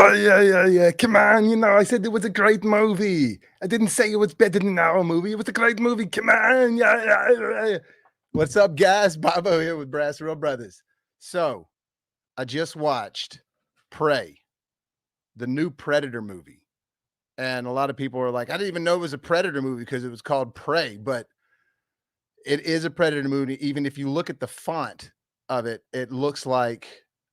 Oh, yeah. Come on, I said it was a great movie. I didn't say it was better than our movie. It was a great movie. Come on. Yeah. What's up, guys? Bobo here with BrassReel Brothers. So, I just watched Prey, the new Predator movie. And a lot of people are like, I didn't even know it was a Predator movie because it was called Prey, but it is a Predator movie. Even if you look at the font of it, it looks like,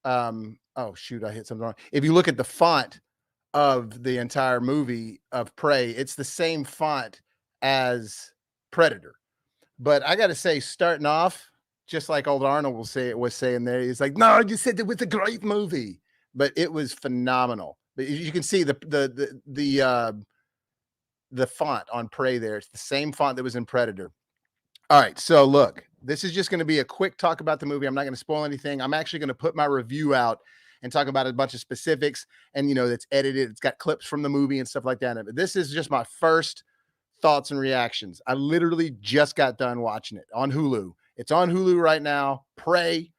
oh, shoot, I hit something wrong. If you look at the font of the entire movie of Prey, it's the same font as Predator. But I got to say, starting off, just like old Arnold was saying there, he's like, No, you said it was a great movie. but it was phenomenal. But you can see the font on Prey there. It's the same font that was in Predator. All right, so look, this is just going to be a quick talk about the movie. I'm not going to spoil anything. I'm actually going to put my review out and talk about a bunch of specifics. And it's edited. It's got clips from the movie and stuff like that. But this is just my first thoughts and reactions. I literally just got done watching it on Hulu. It's on Hulu right now. Prey.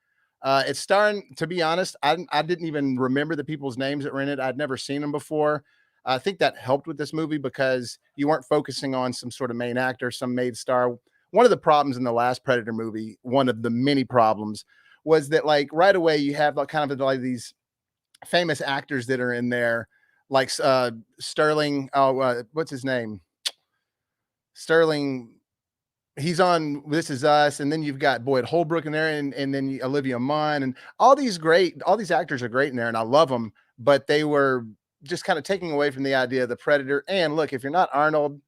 It's starring, to be honest, I didn't even remember the people's names that were in it. I'd never seen them before. I think that helped with this movie because you weren't focusing on some sort of main actor, some main star. One of the problems in the last Predator movie, one of the many problems, was that like right away you have like kind of like these famous actors that are in there, like Sterling. What's his name? Sterling. He's on This Is Us, and then you've got Boyd Holbrook in there, and then Olivia Munn, and all these actors are great in there, and I love them, but they were just kind of taking away from the idea of the Predator. And look, if you're not Arnold,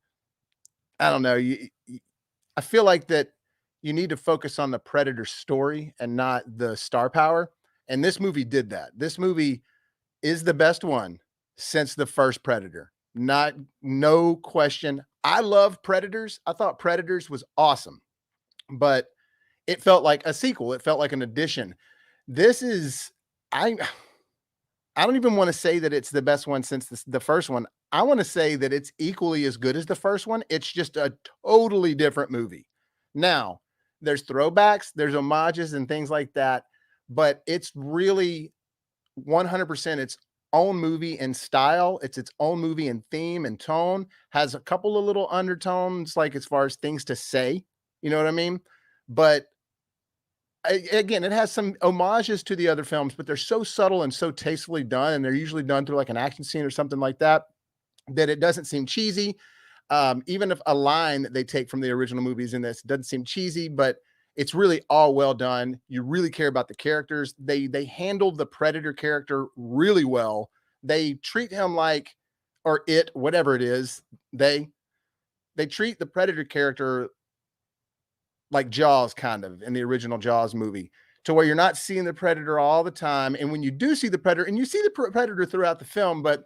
I don't know, I feel like that you need to focus on the Predator story and not the star power. And this movie did that. This movie is the best one since the first Predator. No question. I love Predators. I thought Predators was awesome, but it felt like a sequel. It felt like an addition. This is I I don't even want to say that it's the best one since the first one. I want to say that it's equally as good as the first one. It's just a totally different movie. Now, there's throwbacks, there's homages and things like that, but it's really 100% its own movie in style. It's its own movie in theme and tone. Has a couple of little undertones, like as far as things to say, you know what I mean? But again, it has some homages to the other films, but they're so subtle and so tastefully done, and they're usually done through like an action scene or something like that, that it doesn't seem cheesy. Even if a line that they take from the original movies in this doesn't seem cheesy, but it's really all well done. You really care about the characters. They handled the Predator character really well. They treat him like, or it, whatever it is, they treat the Predator character like Jaws, kind of in the original Jaws movie, to where you're not seeing the Predator all the time. And when you do see the Predator, and you see the Predator throughout the film, but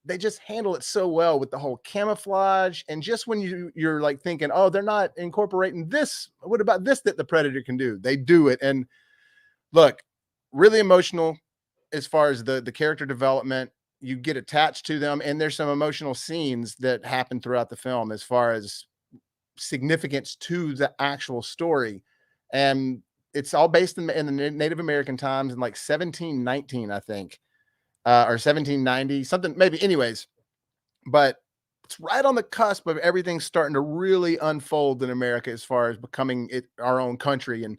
they just handle it so well with the whole camouflage. And just when you're like thinking, oh, they're not incorporating this, what about this that the Predator can do? They do it. And look, really emotional as far as the character development. You get attached to them, and there's some emotional scenes that happen throughout the film as far as significance to the actual story. And it's all based in the Native American times in like 1719, I think, or 1790, something maybe. Anyways, but it's right on the cusp of everything starting to really unfold in America as far as becoming our own country. And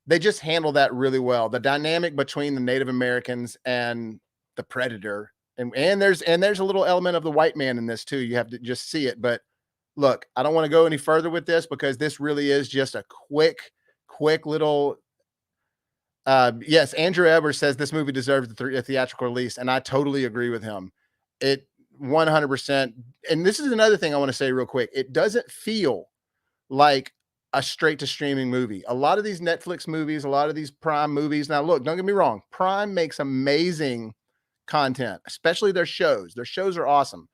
they just handle that really well. The dynamic between the Native Americans and the Predator, and there's a little element of the white man in this too. You have to just see it. But look, I don't want to go any further with this because this really is just a quick little. Yes, Andrew Edwards says this movie deserves the theatrical release, and I totally agree with him. It 100%. And this is another thing I want to say real quick. It doesn't feel like a straight to streaming movie. A lot of these Netflix movies, a lot of these Prime movies. Now, look, don't get me wrong. Prime makes amazing content, especially their shows. Their shows are awesome.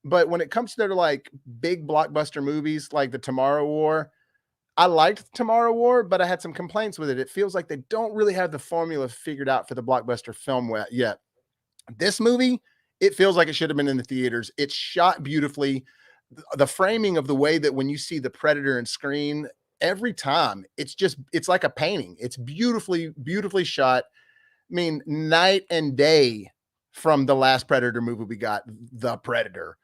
But when it comes to their like big blockbuster movies like the Tomorrow War, I liked Tomorrow War, but I had some complaints with it. It feels like they don't really have the formula figured out for the blockbuster film yet. This movie, it feels like it should have been in the theaters. It's shot beautifully. The framing of the way that when you see the Predator and screen every time, it's like a painting. It's beautifully shot. I mean, night and day from the last Predator movie we got, The Predator.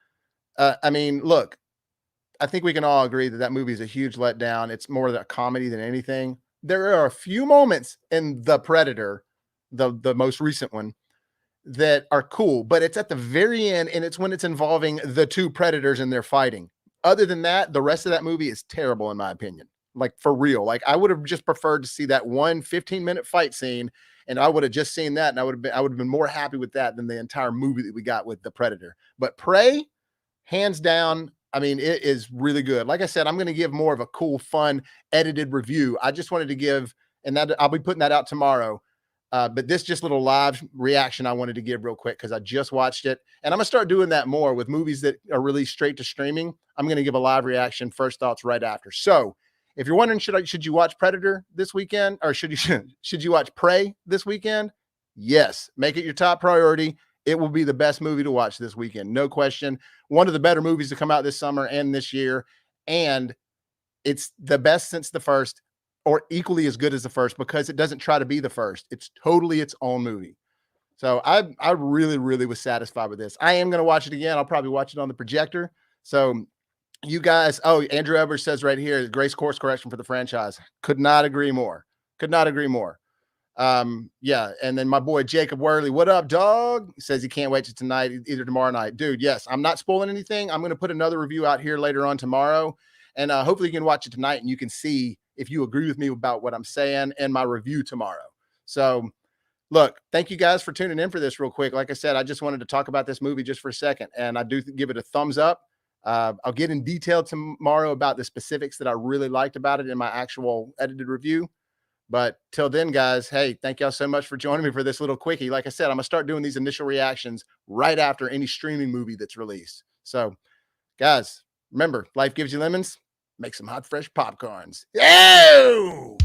I mean, look, I think we can all agree that that movie is a huge letdown. It's more of a comedy than anything. There are a few moments in The Predator, the most recent one, that are cool, but it's at the very end, and it's when it's involving the two predators and they're fighting. Other than that, the rest of that movie is terrible in my opinion. Like for real. Like I would have just preferred to see that one 15-minute fight scene, and I would have just seen that, and I would have been more happy with that than the entire movie that we got with the Predator. But Prey, hands down, I mean, it is really good. Like I said, I'm going to give more of a cool, fun, edited review. I just wanted to give, and that I'll be putting that out tomorrow. But this just little live reaction I wanted to give real quick because I just watched it, and I'm gonna start doing that more with movies that are released straight to streaming. I'm gonna give a live reaction, first thoughts right after. So, if you're wondering, should you watch Predator this weekend, or should you watch Prey this weekend? Yes, make it your top priority. It will be the best movie to watch this weekend, no question. One of the better movies to come out this summer and this year, and it's the best since the first, or equally as good as the first, because it doesn't try to be the first. It's totally its own movie. So I really, really was satisfied with this. I am going to watch it again. I'll probably watch it on the projector. So you guys, oh, Andrew Evers says right here, Grace course correction for the franchise. Could not agree more. Could not agree more. Yeah. And then my boy Jacob Worley, what up, dog? He says he can't wait to tonight, either tomorrow night. Dude, yes, I'm not spoiling anything. I'm going to put another review out here later on tomorrow. And hopefully you can watch it tonight and you can see if you agree with me about what I'm saying and my review tomorrow. So look, thank you guys for tuning in for this real quick. Like I said, I just wanted to talk about this movie just for a second, and I do give it a thumbs up. I'll get in detail tomorrow about the specifics that I really liked about it in my actual edited review. But till then, guys, hey, thank y'all so much for joining me for this little quickie. Like I said, I'm going to start doing these initial reactions right after any streaming movie that's released. So, guys, remember, life gives you lemons. Make some hot, fresh popcorns. Yo!